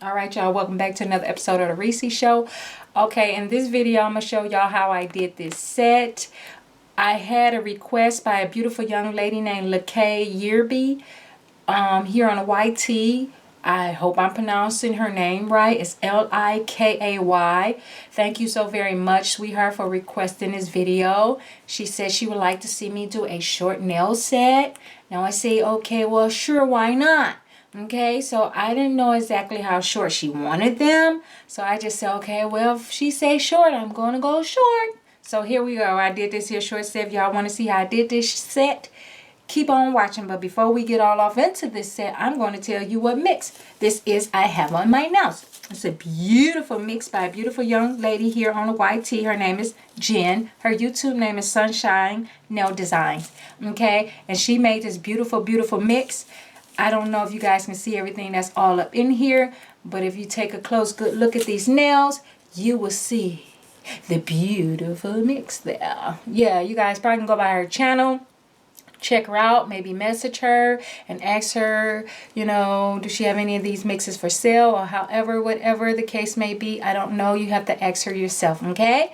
All right, y'all, welcome back to another episode of the Reese Show. Okay, in this video, I'm going to show y'all how I did this set. I had a request by a beautiful young lady named Lakay Yearby here on a YT. I hope I'm pronouncing her name right. It's Likay. Thank you so very much, sweetheart, for requesting this video. She said she would like to see me do a short nail set. Now I say, okay, well, sure, why not? Okay, so I didn't know exactly how short she wanted them. So I just said, okay, well, if she say short, I'm going to go short. So here we go. I did this here short set. If y'all want to see how I did this set, keep on watching. But before we get all off into this set, I'm going to tell you what mix this is I have on my nails. It's a beautiful mix by a beautiful young lady here on the YT. Her name is Jen. Her YouTube name is Sunshine Nail Designs. Okay, and she made this beautiful, beautiful mix. I don't know if you guys can see everything that's all up in here, but if you take a close good look at these nails, you will see the beautiful mix there. Yeah, you guys probably can go by her channel, check her out, maybe message her and ask her, you know, does she have any of these mixes for sale or however, whatever the case may be. I don't know. You have to ask her yourself, okay?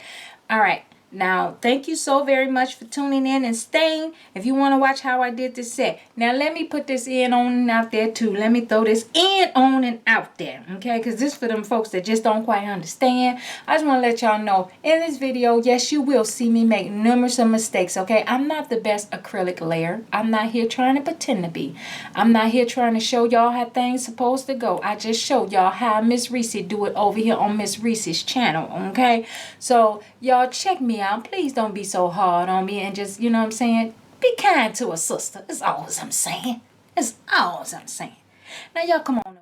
All right. Now, thank you so very much for tuning in and staying. If you want to watch how I did this set. Now, let me put this in, on, and out there, too. Let me throw this in, on, and out there, okay? Because this for them folks that just don't quite understand. I just want to let y'all know, in this video, yes, you will see me make numerous of mistakes, okay? I'm not the best acrylic layer. I'm not here trying to pretend to be. I'm not here trying to show y'all how things supposed to go. I just showed y'all how Miss Reese do it over here on Miss Reese's channel, okay? So, y'all check me out. Please don't be so hard on me and just, you know what I'm saying, be kind to a sister. That's all I'm saying. That's all I'm saying. Now, y'all come on.